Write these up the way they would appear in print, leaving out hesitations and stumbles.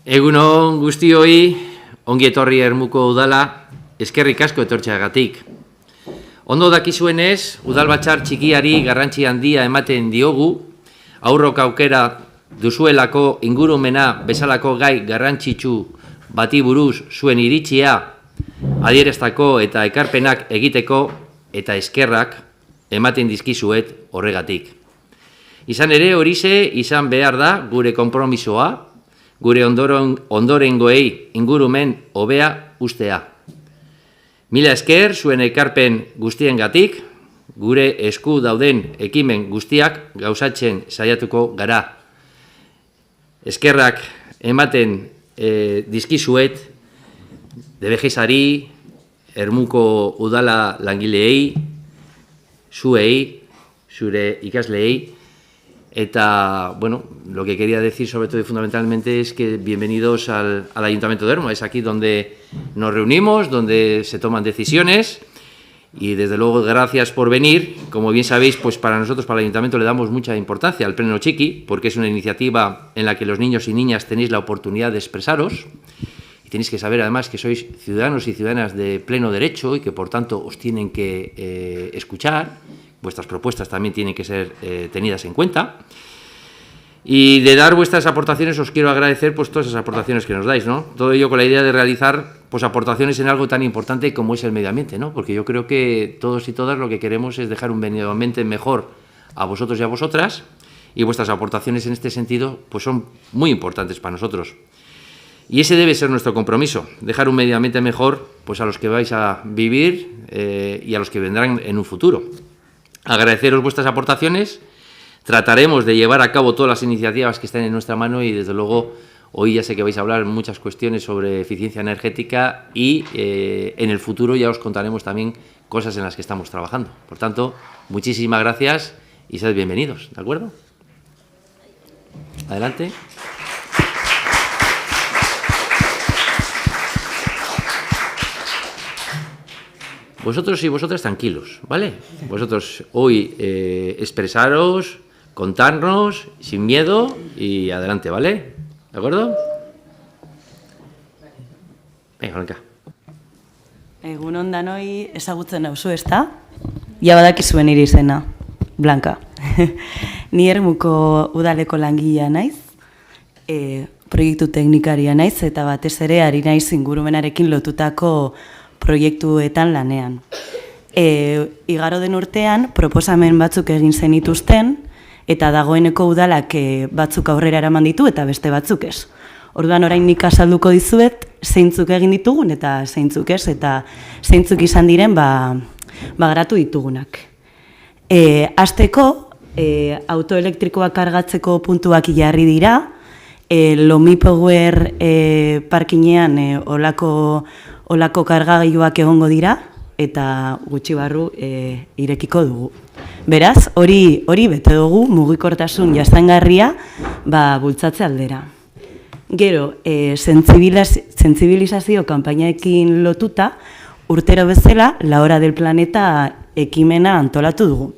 Egunon guztioi, ongi etorri Ermuko udala, eskerrik asko etortzeagatik. Ondo dakizuenez, udalbatzar txikiari garrantzi handia ematen diogu, aurrok aukera duzuelako ingurumena bezalako gai garrantzitsu bati buruz zuen iritzia, adieraztako eta ekarpenak egiteko eta eskerrak ematen dizkizuet horregatik. Izan ere, horixe izan behar da gure konpromisoa, gure ondorengoei ingurumen hobea ustea. Mila esker zuen ekarpen guztiengatik, gure esku dauden ekimen guztiak gauzatzen saiatuko gara. Eskerrak ematen dizkizuet, DBGsari, Ermuko udala langileei, zuei, zure ikasleei. Eta, bueno, lo que quería decir sobre todo y fundamentalmente es que bienvenidos al Ayuntamiento de Ermua. Es aquí donde nos reunimos, donde se toman decisiones y desde luego gracias por venir. Como bien sabéis, pues para nosotros, para el Ayuntamiento, le damos mucha importancia al Pleno Txiki, porque es una iniciativa en la que los niños y niñas tenéis la oportunidad de expresaros y tenéis que saber además que sois ciudadanos y ciudadanas de pleno derecho y que por tanto os tienen que escuchar. Vuestras propuestas también tienen que ser tenidas en cuenta. Y de dar vuestras aportaciones os quiero agradecer pues todas esas aportaciones que nos dais, ¿no? Todo ello con la idea de realizar pues aportaciones en algo tan importante como es el medio ambiente, ¿no? Porque yo creo que todos y todas lo que queremos es dejar un medio ambiente mejor a vosotros y a vosotras, y vuestras aportaciones en este sentido pues son muy importantes para nosotros. Y ese debe ser nuestro compromiso, dejar un medio ambiente mejor pues a los que vais a vivir y a los que vendrán en un futuro. Agradeceros vuestras aportaciones, trataremos de llevar a cabo todas las iniciativas que estén en nuestra mano y desde luego hoy ya sé que vais a hablar muchas cuestiones sobre eficiencia energética y en el futuro ya os contaremos también cosas en las que estamos trabajando. Por tanto, muchísimas gracias y sed bienvenidos, ¿de acuerdo? Adelante. Vosotros y vosotras tranquilos, ¿vale? Vosotros hoy expresaros, contarnos, sin miedo y adelante, ¿vale? ¿De acuerdo? Venga, Blanca. Egunon danoi ezagutzen nauzu, ezta? Ja badakizuen nire izena, Blanca. Ni Ermuko udaleko langilea naiz, proiektu teknikaria naiz eta batez ere ari naiz ingurumenarekin lotutako proiektuetan lanean. Igaro den urtean proposamen batzuk egin zenituzten eta dagoeneko udalak batzuk aurrera eraman ditu eta beste batzuk ez. Orduan orain nik azalduko dizuet zeintzuk egin ditugun eta zeintzuk ez, eta zeintzuk izan diren garatu ditugunak. Hasteko autoelektrikoak kargatzeko puntuak jarri dira, Lomi Power parkinean olako kargagailuak egongo dira eta gutxi barru irekiko dugu. Beraz, hori bete dugu mugikortasun jasangarria bultzatze aldera. Gero, sentsibilizazio kanpainaekin lotuta, urtero bezala, La Hora del Planeta ekimena antolatu dugu.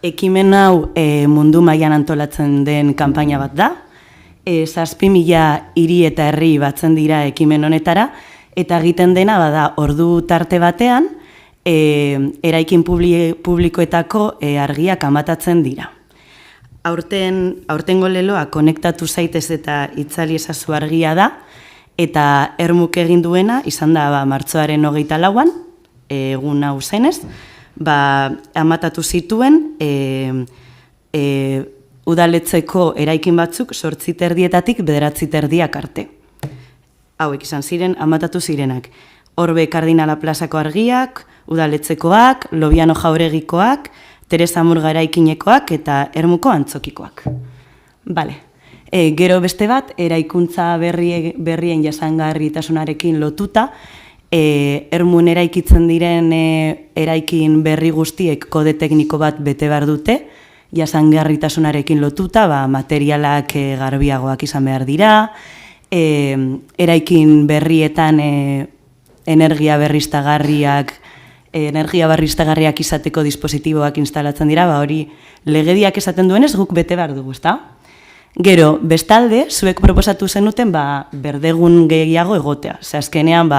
Ekimen hau mundu mailan antolatzen den kanpaina bat da, 7.000 hiri eta herri batzen dira ekimen honetara, eta egiten dena bada ordu tarte batean eraikin publikoetako argiak amatatzen dira. Aurtengo leloa konektatu zaitez eta itzali ezazu argia da, eta Ermuk egin duena izan da martxoaren 24an, egun hau zenez, amatatu zituen udaletzeko eraikin batzuk 8:30 9:30 arte. Hauek izan ziren, amatatu zirenak. Orbe Kardinala plazako argiak, udaletzekoak, Lobiano Jauregikoak, Teresa Murga eraikinekoak eta Ermuko antzokikoak. Bale. Gero beste bat, eraikuntza berrien jasangarritasunarekin lotuta, Ermun eraikitzen diren eraikin berri guztiek kode tekniko bat bete behar dute, jasangarritasunarekin lotuta, materialak garbiagoak izan behar dira, eraikin berrietan energia berriztagarriak izateko dispositiboak instalatzen dira, hori legediak esaten duenez guk bete behar dugu, ezta? Gero, bestalde, zuek proposatu zenuten berdegun gehiago egotea. Ze azkenean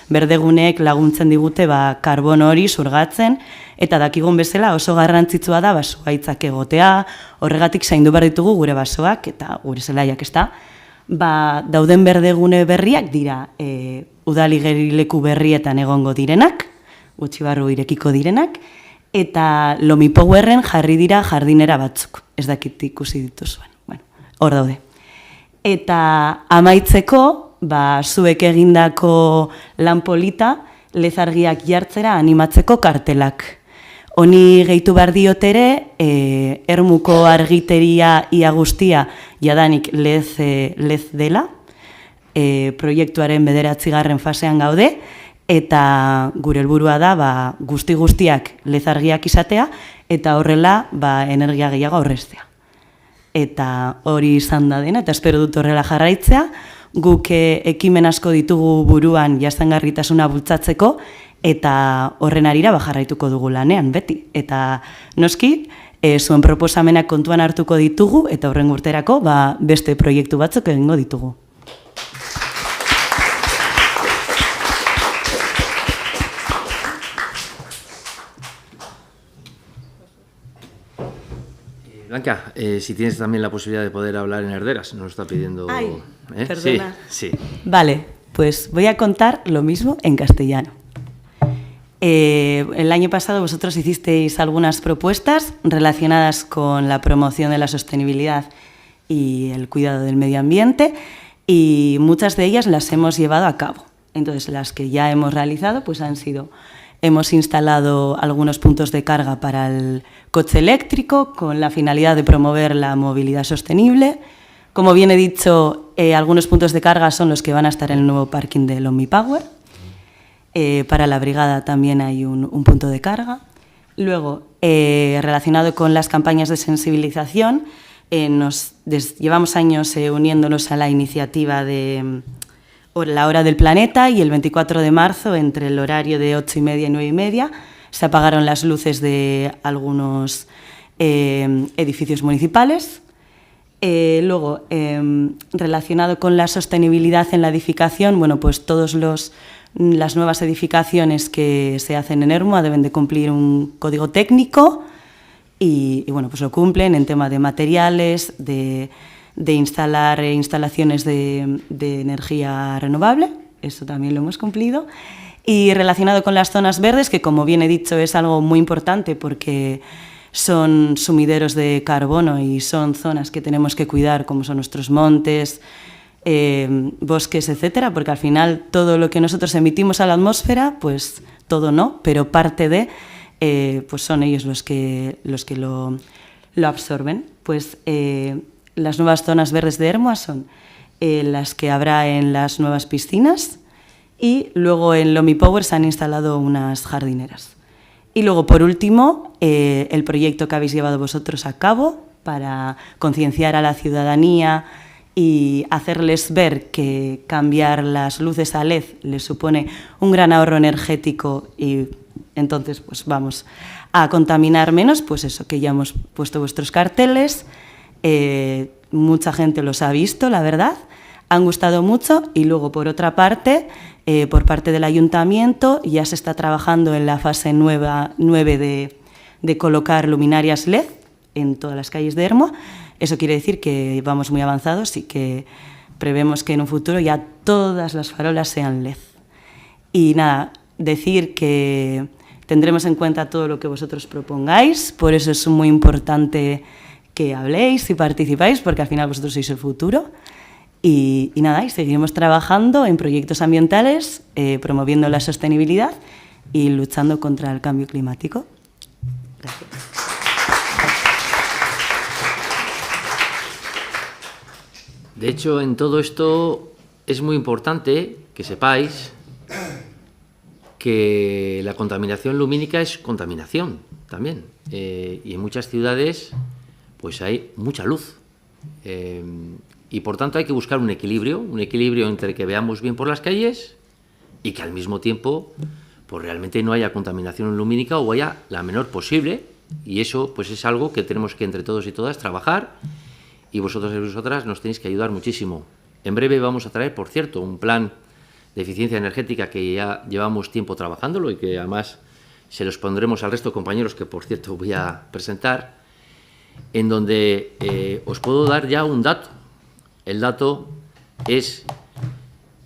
berdeguneek laguntzen digute karbono hori zurgatzen, eta dakigun bezala oso garrantzitsua da zuhaitzak egotea, horregatik zaindu behar ditugu gure basoak eta gure zelaiak, ezta? Dauden berdegune berriak dira udal igerileku berrietan egongo direnak, gutxi barru irekiko direnak, eta Lomi Powerren jarri dira jardinera batzuk, ez dakit ikusi dituzuen. Hor daude. Eta amaitzeko, zuek egindako lan polita, lezargiak jartzera animatzeko kartelak. Honi gehitu behar diot ere, Ermuko argiteria ia guztia jadanik lez dela, proiektuaren 9. fasean gaude, eta gure helburua da guztiak lezargiak izatea, eta horrela energia gehiago aurreztea. Eta hori izan da dena, eta espero dut horrela jarraitzea, guk ekimen asko ditugu buruan jasangarritasuna bultzatzeko, eta horren arira jarraituko dugu lanean, beti. Eta noski, zuen proposamenak kontuan hartuko ditugu, eta horren urterako beste proiektu batzuk egingo ditugu. Blanca, si tienes también la posibilidad de poder hablar en herderas, nos lo está pidiendo... Ay, perdona. Sí. Vale, pues voy a contar lo mismo en castellano. El año pasado vosotros hicisteis algunas propuestas relacionadas con la promoción de la sostenibilidad y el cuidado del medio ambiente, y muchas de ellas las hemos llevado a cabo. Entonces, las que ya hemos realizado pues han sido... Hemos instalado algunos puntos de carga para el coche eléctrico con la finalidad de promover la movilidad sostenible. Como bien he dicho, algunos puntos de carga son los que van a estar en el nuevo parking de Lomi Power. Para la brigada también hay un punto de carga. Luego, relacionado con las campañas de sensibilización, llevamos años uniéndonos a la iniciativa de la Hora del Planeta, y el 24 de marzo, entre el horario de 8:30 y 9:30, se apagaron las luces de algunos edificios municipales. Luego, relacionado con la sostenibilidad en la edificación, bueno, pues todas las nuevas edificaciones que se hacen en Ermua deben de cumplir un código técnico, y bueno, pues lo cumplen en tema de materiales, de instalar instalaciones de energía renovable, eso también lo hemos cumplido. Y relacionado con las zonas verdes, que como bien he dicho es algo muy importante porque son sumideros de carbono y son zonas que tenemos que cuidar, como son nuestros montes, bosques, etcétera, porque al final todo lo que nosotros emitimos a la atmósfera, pues todo no, pero parte de, pues son ellos los que lo absorben. Pues las nuevas zonas verdes de Ermua son las que habrá en las nuevas piscinas, y luego en Lomi Power se han instalado unas jardineras. Y luego, por último, el proyecto que habéis llevado vosotros a cabo para concienciar a la ciudadanía y hacerles ver que cambiar las luces a LED les supone un gran ahorro energético, y entonces pues vamos a contaminar menos, pues eso, que ya hemos puesto vuestros carteles, mucha gente los ha visto, la verdad, han gustado mucho. Y luego, por otra parte, por parte del ayuntamiento ya se está trabajando en la fase 9 de colocar luminarias LED en todas las calles de Ermua. Eso quiere decir que vamos muy avanzados y que prevemos que en un futuro ya todas las farolas sean LED. Y nada, decir que tendremos en cuenta todo lo que vosotros propongáis, por eso es muy importante que habléis y participáis, porque al final vosotros sois el futuro. Y nada, y seguiremos trabajando en proyectos ambientales, promoviendo la sostenibilidad y luchando contra el cambio climático. Gracias. De hecho, en todo esto es muy importante que sepáis que la contaminación lumínica es contaminación también. Y en muchas ciudades pues hay mucha luz. Y por tanto hay que buscar un equilibrio entre que veamos bien por las calles y que al mismo tiempo pues realmente no haya contaminación lumínica o haya la menor posible. Y eso pues es algo que tenemos que entre todos y todas trabajar y vosotros y vosotras nos tenéis que ayudar muchísimo. En breve vamos a traer, por cierto, un plan de eficiencia energética que ya llevamos tiempo trabajándolo y que además se los pondremos al resto de compañeros que, por cierto, voy a presentar, en donde os puedo dar ya un dato. El dato es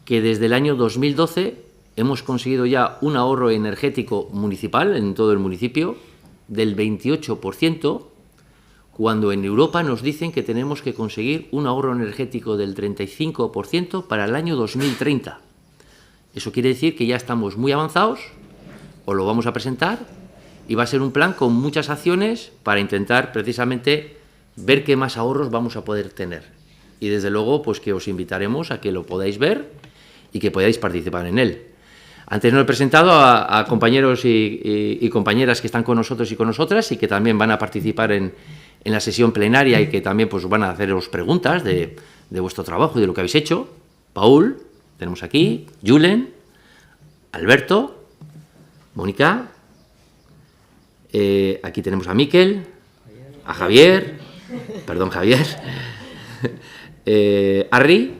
que desde el año 2012 hemos conseguido ya un ahorro energético municipal en todo el municipio del 28%, cuando en Europa nos dicen que tenemos que conseguir un ahorro energético del 35% para el año 2030. Eso quiere decir que ya estamos muy avanzados, os lo vamos a presentar, y va a ser un plan con muchas acciones para intentar precisamente ver qué más ahorros vamos a poder tener. Y desde luego, pues que os invitaremos a que lo podáis ver y que podáis participar en él. Antes no he presentado a compañeros y compañeras que están con nosotros y con nosotras y que también van a participar en la sesión plenaria y que también pues, van a haceros preguntas de vuestro trabajo y de lo que habéis hecho. Paul, tenemos aquí, Julen, Alberto, Mónica, aquí tenemos a Miquel, a Javier, Arri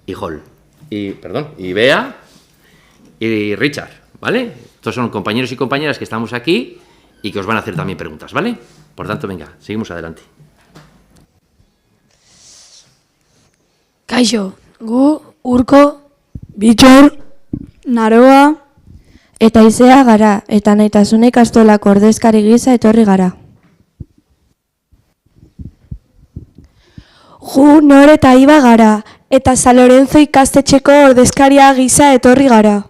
y Hol, y Bea y Richard, ¿vale? Estos son compañeros y compañeras que estamos aquí y que os van a hacer también preguntas, ¿vale? Por tanto, venga, seguimos adelante. Kaixo, gu, Urko, Bitxor, Naroa, eta Izea gara, eta Nahitasuna ikastolako ordezkari gisa etorri gara. Gu, Nor eta Iba gara, eta San Lorenzo ikastetxeko ordezkaria gisa etorri gara.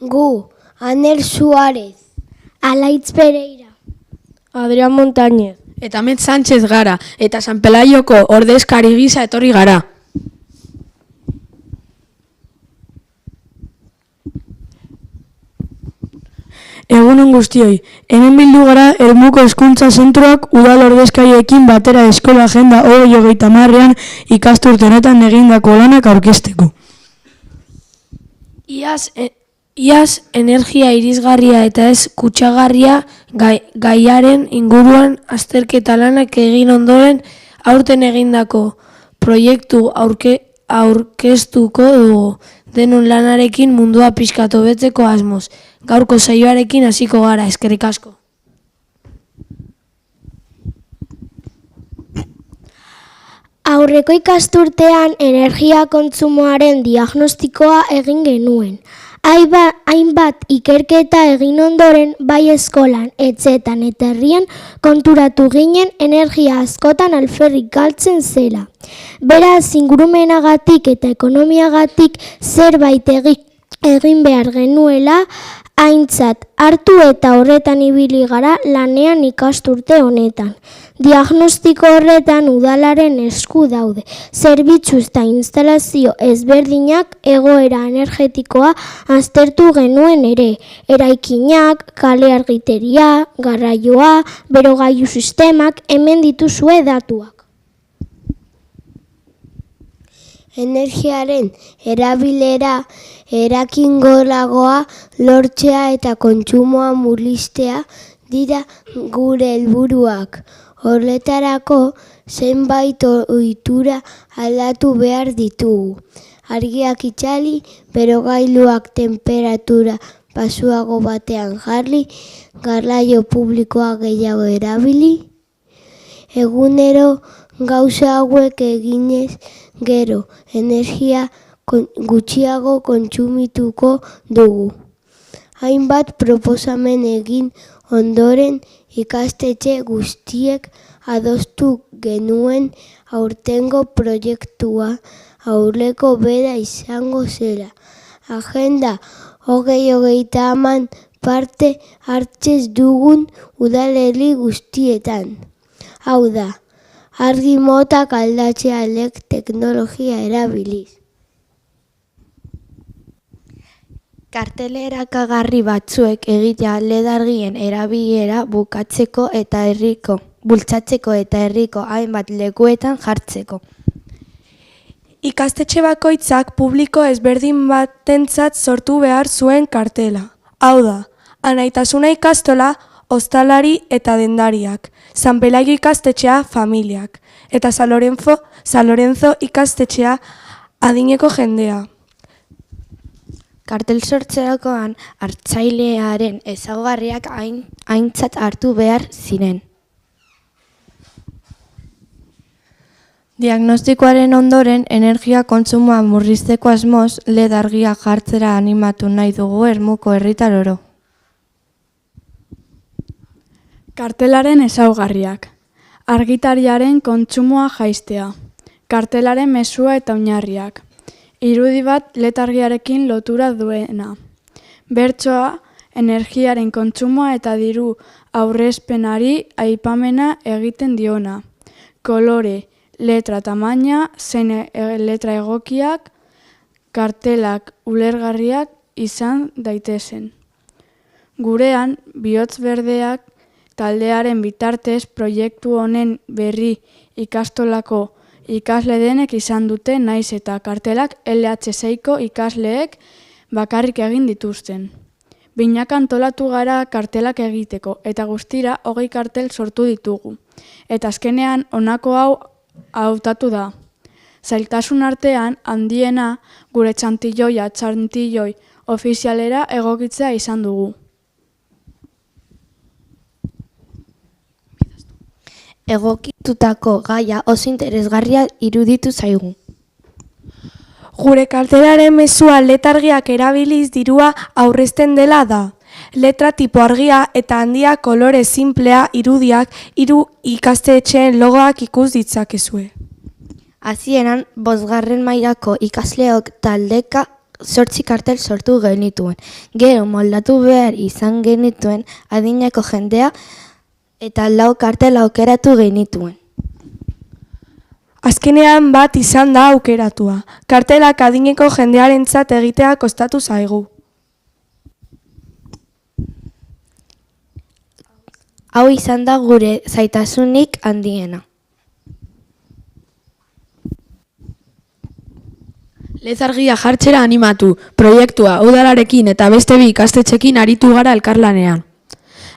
Gu, Aner Suárez, Alaitz Pereira, Adrián Montañez, eta Met Sánchez gara, eta San Pelaioko ordezkari gisa etorri gara. Egunon guztioi, hemen bildu gara Ermuko Hezkuntza Zentroak udal ordezkariekin batera eskola agenda 2030ean ikasturte honetan egindako lanak aurkezteko. Iaz energia irisgarria eta ez kutsagarria gaiaren inguruan azterketa lanak egin ondoren aurten egindako proiektu aurkeztuko dugu, denon lanarekin mundua pixkat hobetzeko asmoz. Gaurko saioarekin hasiko gara, eskerrik asko. Aurreko ikasturtean energia kontsumoaren diagnostikoa egin genuen. Hainbat ikerketa egin ondoren bai eskolan, etxetan eta herrian konturatu ginen energia askotan alferrik galtzen zela. Beraz, ingurumenagatik eta ekonomiagatik zerbait egin behar genuela aintzat hartu eta horretan ibili gara lanean ikasturte honetan. Diagnostiko horretan udalaren esku daude. Zerbitzu eta instalazio ezberdinak egoera energetikoa aztertu genuen ere. Eraikinak, kale argiteria, garraioa, berogailu sistemak, hemen dituzue datuak. Energiaren erabilera erakingoragoa lortzea eta kontsumoa murriztea dira gure helburuak. Horretarako zenbait ohitura aldatu behar ditugu. Argiak itzali, berogailuak temperatura baxuago batean jarri, garraio publikoa gehiago erabili. Egunero gauza hauek eginez gero energia gutxiago kontsumituko dugu. Hainbat proposamen egin ondoren ikastetxe guztiek adostu genuen aurtengo proiektua aurreko bera izango zela. Agenda 2030 parte hartzez dugun udalerri guztietan. Hau da, argi motak aldatzea teknologia erabiliz. Kartelerakagarri batzuek egitea LED-argien erabilera bultzatzeko eta herriko hainbat lekuetan jartzeko. Ikastetxe bakoitzak publiko ezberdin batentzat sortu behar zuen kartela. Hau da, Nahitasuna ikastola ostalari eta dendariak, San Pelaio ikastetxea familiak, eta San Lorenzo ikastetxea adineko jendea. Kartel sortzerakoan hartzailearen ezaugarriak aintzat hartu behar ziren. Diagnostikoaren ondoren, energia kontsumoa murrizteko asmoz, LED argia jartzera animatu nahi dugu Ermuko herritar oro. Kartelaren ezaugarriak. Argitariaren kontsumoa jaistea. Kartelaren mezua eta oinarriak. Irudi bat LED argiarekin lotura duena. Bertsoa, energiaren kontsumoa eta diru aurrezpenari aipamena egiten diona. Kolore, letra tamaina, zein letra egokiak, kartelak ulergarriak izan daitezen. Gurean, bihotz berdeak taldearen bitartez proiektu honen berri ikastolako ikasle denek izan dute naiz eta kartelak LH6ko ikasleek bakarrik egin dituzten. Binaka antolatu gara kartelak egiteko eta guztira 20 kartel sortu ditugu. Eta azkenean honako hau hautatu da. Zailtasun artean handiena gure txantilloi ofizialera egokitzea izan dugu. Egokitutako gaia oso interesgarria iruditu zaigu. Gure kartelaren mezua LED argiak erabiliz dirua aurrezten dela da. Letra tipo argia eta handia kolore simplea irudiak 3 ikastetxeen logoak ikus ditzakezue. Hasieran 5. mailako ikasleok taldeka 8 kartel sortu genituen. Gero moldatu behar izan genituen adineko jendea eta 4 kartel aukeratu genituen. Azkenean bat izan da aukeratua. Kartelak adineko jendearentzat egitea kostatu zaigu. Hau izan da gure zaitasunik handiena. LED argia jartzera animatu, proiektua udalarekin eta beste 2 ikastetxekin aritu gara elkarlanean.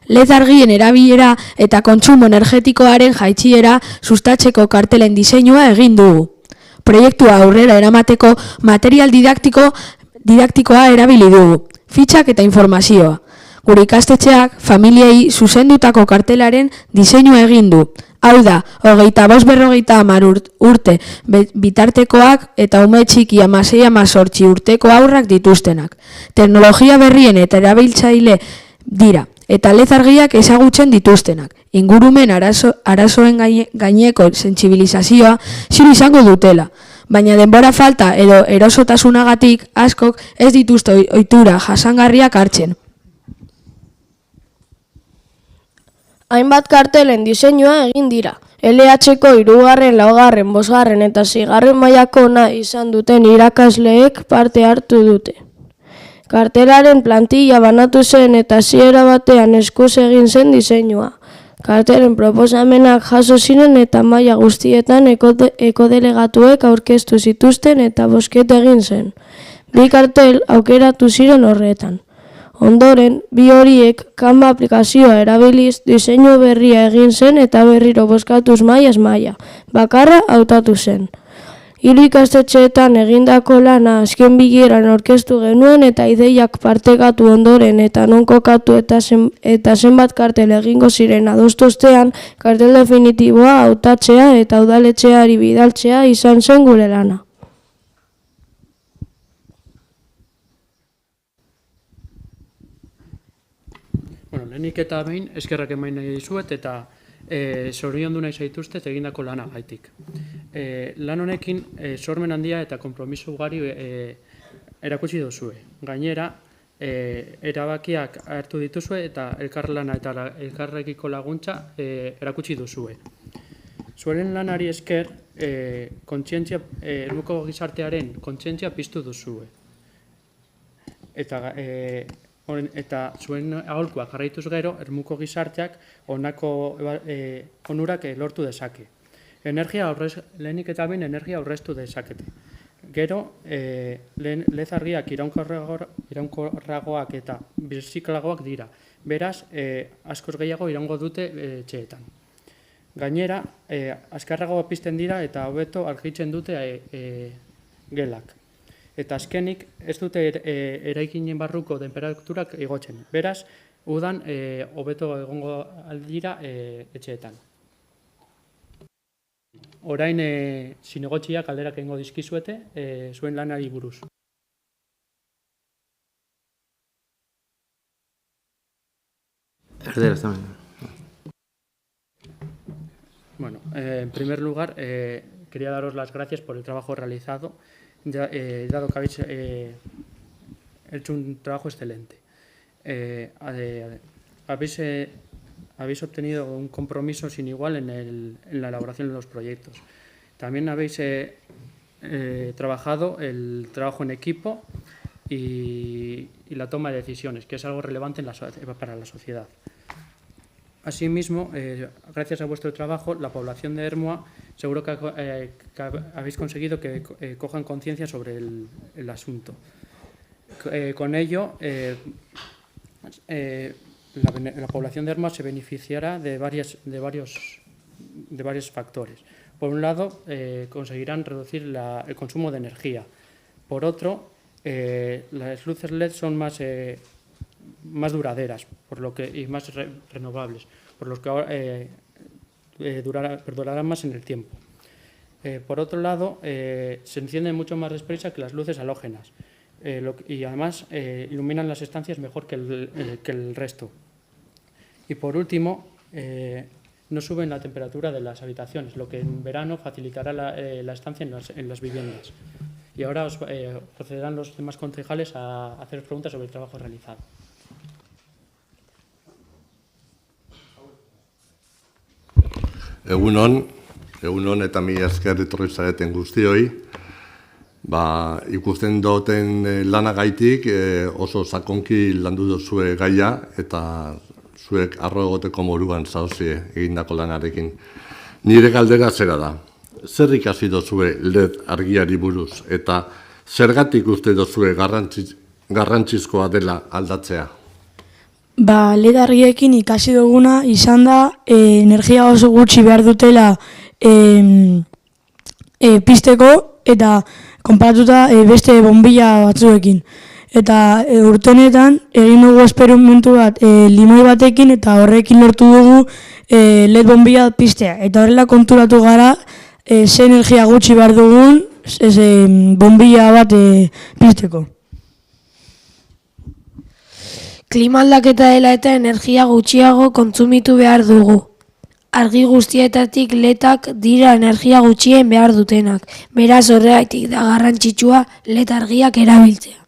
LED argien erabilera eta kontsumo energetikoaren jaitsiera sustatzeko kartelen diseinua egin dugu. Proiektua aurrera eramateko material didaktikoa erabili dugu, fitxak eta informazioa. Gure ikastetxeak familiei zuzendutako kartelaren diseinua egin du. Hau da, 25-50 urte bitartekoak eta ume txiki 16-18 urteko haurrak dituztenak. Teknologia berrien eta erabiltzaile dira, eta LED argiak ezagutzen dituztenak. Ingurumen arazoen gaineko sentsibilizazioa ziur izango dutela, baina denbora falta edo erosotasunagatik askok ez dituzte ohitura jasangarriak hartzen. Hainbat kartelen diseinua egin dira. LH-ko 3., 4., 5. eta 6. mailako ona izan duten irakasleek parte hartu dute. Kartelaren plantilla banatu zen eta hasiera batean eskuz egin zen diseinua. Kartelen proposamenak jaso ziren eta maila guztietan ekodelegatuek aurkeztu zituzten eta bozketa egin zen. 2 kartel aukeratu ziren horretan. Ondoren, 2 horiek Canva aplikazioa erabiliz diseinu berria egin zen eta berriro bozkatuz mailaz maila. Bakarra hautatu zen. 3 ikastetxeetan egindako lana azken bileran aurkeztu genuen eta ideiak partekatu ondoren eta non kokatu eta zenbat kartel egingo ziren adostostean kartel definitiboa hautatzea eta udaletxeari bidaltzea izan zen gure lana. Lehenik eta behin eskerrak emain nahi dizuet eta zoriondu nahi zaituztet egindako lana gaitik. Lan honekin sormen handia eta konpromiso ugari erakutsi duzue. Gainera, erabakiak hartu dituzue eta elkarlana eta elkarrekiko laguntza erakutsi duzue. Zuen lanari esker, Ermuko gizartearen kontzientzia piztu duzue. Eta zuen aholkuak jarraituz gero, Ermuko gizarteak honako onurak lortu dezake. Lehenik eta behin energia aurreztu dezakete. Gero, LED argiak iraunkorragoak eta birziklagoak dira. Beraz, askoz gehiago iraungo dute etxeetan. Gainera, azkarrago pizten dira eta hobeto argitzen dute gelak. Eta azkenik, ez dute eraikinen barruko temperaturak igotzen. Beraz, udan hobeto egongo aldira etxeetan. Orain, zinegotxiak galderak egingo dizkizuete, zuen lanari buruz. Bueno, en primer lugar, quería daros las gracias por el trabajo realizado, dado que habéis hecho un trabajo excelente. Habéis obtenido un compromiso sin igual en la elaboración de los proyectos. También habéis trabajado el trabajo en equipo y la toma de decisiones, que es algo relevante para la sociedad. Asimismo, gracias a vuestro trabajo, la población de Ermua seguro que habéis conseguido que cojan conciencia sobre el asunto. Con ello, la población de Ermua se beneficiará de varios factores. Por un lado, conseguirán reducir el consumo de energía. Por otro, las luces LED son más duraderas y más renovables, por lo que perdurarán más en el tiempo. Por otro lado, se encienden mucho más deprisa que las luces halógenas y además iluminan las estancias mejor que el resto. Y por último, no suben la temperatura de las habitaciones, lo que en verano facilitará la estancia en las viviendas. Y ahora procederán los demás concejales a hacer preguntas sobre el trabajo realizado. Egunon eta mila esker etorri zareten guztioi. Ikusten duten lanagaitik oso sakonki landu duzue gaia eta zuek arro egoteko moruan zauzie egindako lanarekin. Nire galdera zera da. Zer ikasi duzue LED argiari buruz eta zergatik uste duzue garrantzizkoa dela aldatzea? LED argiekin ikasi duguna izan da energia oso gutxi behar dutela pizteko eta konparatuta beste bombilla batzuekin. Eta urtenetan egin dugu esperimentu bat limoi batekin eta horrekin lortu dugu LED bombilla piztea. Eta horrela konturatu gara ze energia gutxi behar dugun bombilla bat pizteko. Klima aldaketa dela eta energia gutxiago kontsumitu behar dugu. Argi guztietatik LEDak dira energia gutxien behar dutenak. Beraz horregatik da garrantzitsua LED argiak erabiltzea.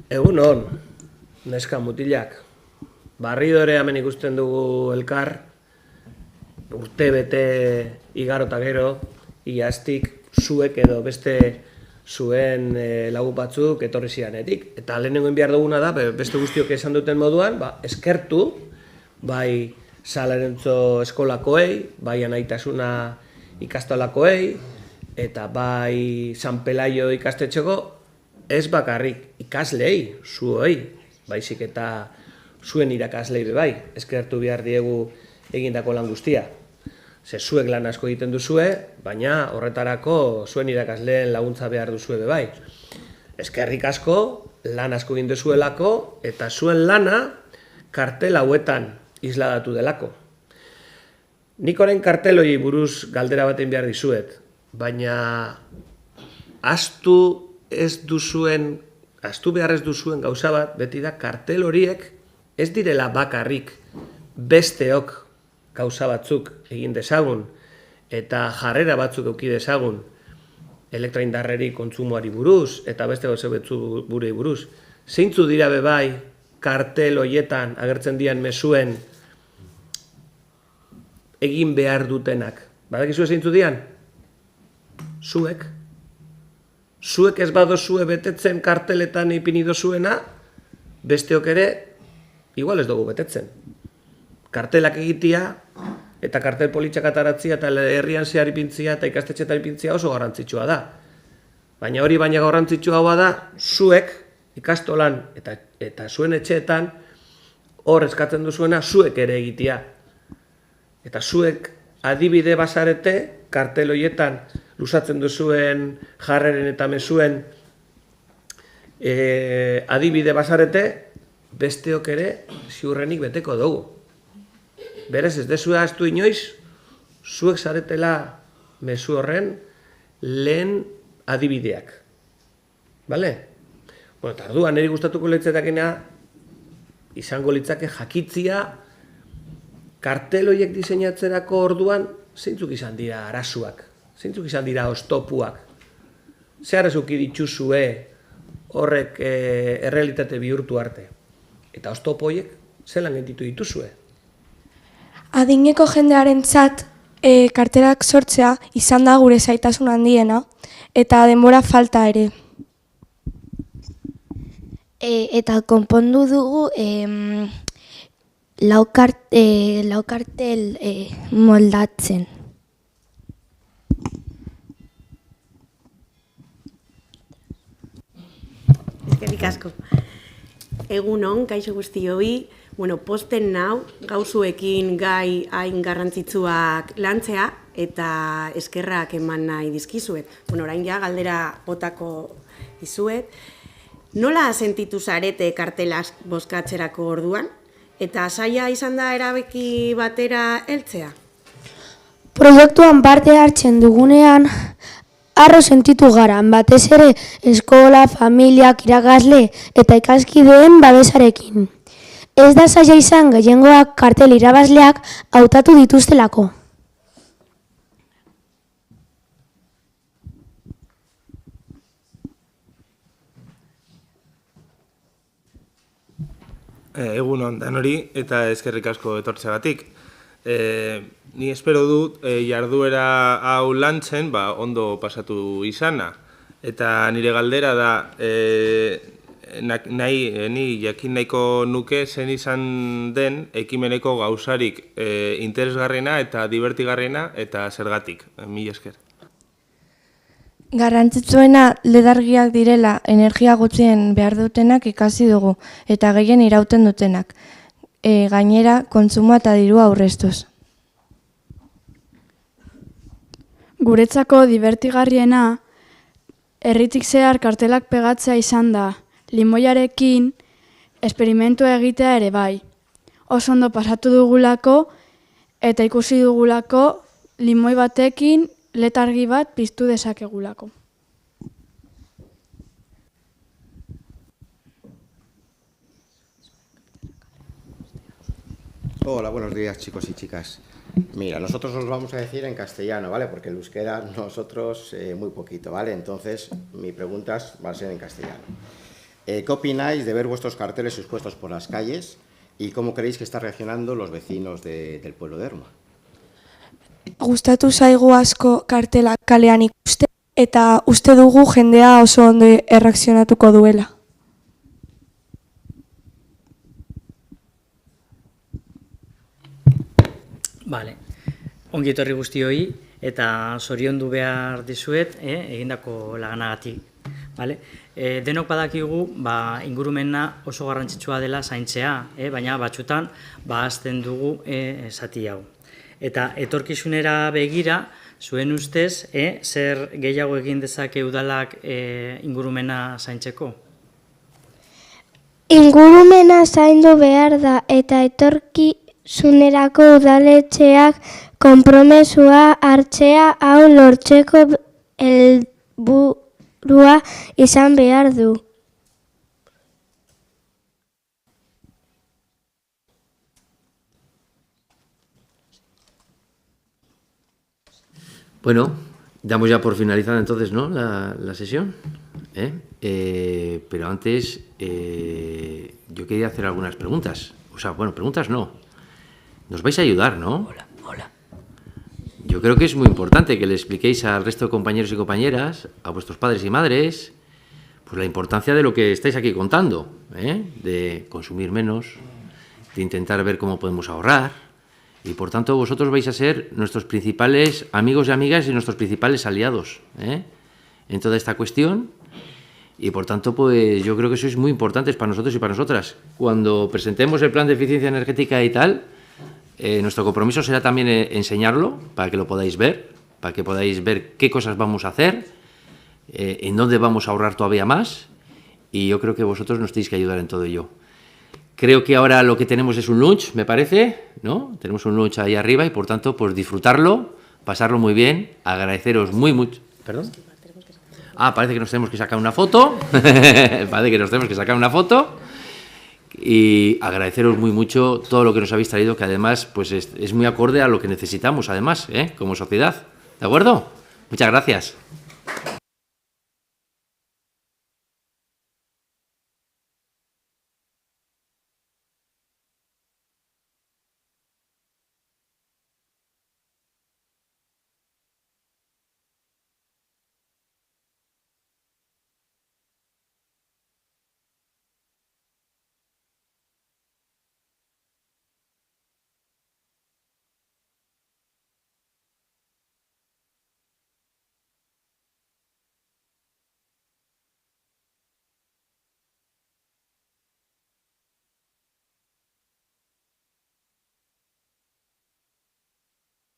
Egunon, neska mutilak. Barridore hemen ikusten dugu elkar, urte bete igarota gero, iaztik zuek edo beste zuen lagun batzuk etorri zianetik. Eta lehenengo behar duguna da, beste guztiok esan duten moduan, eskertu, bai Salerentzo eskolakoei, bai Anaitasuna ikastolakoei, eta bai San Pelaio ikastetxeko, ez bakarrik ikaslei, zuoi, baizik eta zuen irakaslei bai, eskertu behar diegu egindako lan guztia. Ze zuek lan asko egiten duzue, baina horretarako zuen irakasleen laguntza behar duzue bai. Eskerrik asko, lan asko egin duzuelako, eta zuen lana kartel hauetan isladatu delako. Nik orain karteloi buruz galdera baten behar dizuet, baina ahaztu behar ez duzuen gauza bat, beti da kartel horiek ez direla bakarrik besteok gauza batzuk egin dezagun eta jarrera batzuk eduki dezagun elektroindarreri kontsumoari buruz eta beste gauza batzuk burei buruz. Zeintzu dira bai kartel horietan agertzen dian mezuen egin behar dutenak? Badakizue zeintzu dian? Zuek. Zuek ez badozue betetzen karteletan ipini dozuena, besteok ere igual ez dugu betetzen. kartelak egitea, eta kartel politxak ataratzea, eta herrian zehar ipintzea, eta ikastetxetan ipintzea oso garrantzitsua da. Baina hori baina garrantzitsua da, zuek ikastolan eta zuen etxeetan hor eskatzen duzuena zuek ere egitea. Eta zuek adibide bazarete, kartel horietan luzatzen duzuen jarreren eta mezuen adibide bazarete, besteok ere ziurrenik beteko dugu. Berez ez dezua astu inoiz, zuek zaretela mezu horren lehen adibideak. Bale? Bueno, eta orduan niri gustatuko litzatekena izango litzake jakitzia kartel horiek diseinatzerako orduan zeintzuk izan dira arazoak, zeintzuk izan dira oztopuak. Ze arazoki dituzue horrek errealitate bihurtu arte. Eta oztopo horiek zelan gentitu dituzue. Adineko jendearentzat kartelak sortzea izan da gure zaitasun handiena eta denbora falta ere. Eta konpondu dugu lau kartel moldatzen. Eskerrik asko. Egunon, kaixo guztioi, posten nau, gauzuekin gai hain garrantzitsuak lantzea eta eskerrak eman nahi dizkizuet. Orain ja galdera botako dizuet. Nola sentitu zarete kartelak bozkatzerako orduan? Eta zaila izan da erabaki batera heltzea? Proiektuan parte hartzen dugunean, harro sentitu gara, batez ere eskola, familiak, irakasle eta ikaskideen babesarekin. Ez da zaila izan gehiengoak kartel irabazleak hautatu dituztelako. Egunon danori eta eskerrik asko etortzeagatik. Ni espero dut jarduera hau lantzen ondo pasatu izana. Eta nire galdera da, ni jakin nahiko nuke zen izan den ekimeneko gauzarik interesgarrena eta divertigarrena eta zergatik. Mila esker. Garrantzitsuena ledargiak direla energia gutxien behar dutenak ikasi dugu eta gehien irauten dutenak. Gainera, kontsumoa eta dirua aurreztuz. Guretzako divertigarriena, herritik zehar kartelak pegatzea izan da, limoiarekin esperimentua egitea ere bai. Oso ondo pasatu dugulako eta ikusi dugulako limoi batekin letargi bat piztu dezakegulako. Hola, buenos días chicos y chicas. Mira, nosotros os vamos a decir en castellano, ¿vale? Porque el euskera nosotros muy poquito, ¿vale? Entonces, mi preguntas van a ser en castellano. ¿Qué opináis de ver vuestros carteles expuestos por las calles y cómo creéis que están reaccionando los vecinos del pueblo de Ermua? Gustatu zaigu asko kartelak kalean ikuste eta uste dugu jendea oso ondo erreakzionatuko duela. Vale. Ongi etorri guztioi eta zoriondu behar dizuet egindako laganagatik. Vale? Denok badakigu ingurumena oso garrantzitsua dela zaintzea, baina batzutan ahazten dugu zati hau. Eta etorkizunera begira, zuen ustez, zer gehiago egin dezake udalak ingurumena zaintzeko? Ingurumena zaindu behar da eta etorkizunerako udaletxeak konpromesua hartzea hau lortzeko helburua izan behar du. Bueno, damos ya por finalizada entonces, ¿no?, la sesión. Pero antes yo quería hacer algunas preguntas. O sea, bueno, preguntas no. Nos vais a ayudar, ¿no? Hola. Yo creo que es muy importante que le expliquéis al resto de compañeros y compañeras, a vuestros padres y madres, pues la importancia de lo que estáis aquí contando, de consumir menos, de intentar ver cómo podemos ahorrar, y por tanto vosotros vais a ser nuestros principales amigos y amigas y nuestros principales aliados en toda esta cuestión. Y por tanto, pues yo creo que sois muy importantes para nosotros y para nosotras. Cuando presentemos el plan de eficiencia energética y tal, nuestro compromiso será también enseñarlo para que lo podáis ver, para que podáis ver qué cosas vamos a hacer, en dónde vamos a ahorrar todavía más, y yo creo que vosotros nos tenéis que ayudar en todo ello. Creo que ahora lo que tenemos es un lunch, me parece, ¿no? Tenemos un lunch ahí arriba y por tanto, pues disfrutarlo, pasarlo muy bien, agradeceros mucho. ¿Perdón? Parece que nos tenemos que sacar una foto. Parece que nos tenemos que sacar una foto. Y agradeceros muy mucho todo lo que nos habéis traído, que además pues es muy acorde a lo que necesitamos, además, como sociedad. ¿De acuerdo? Muchas gracias.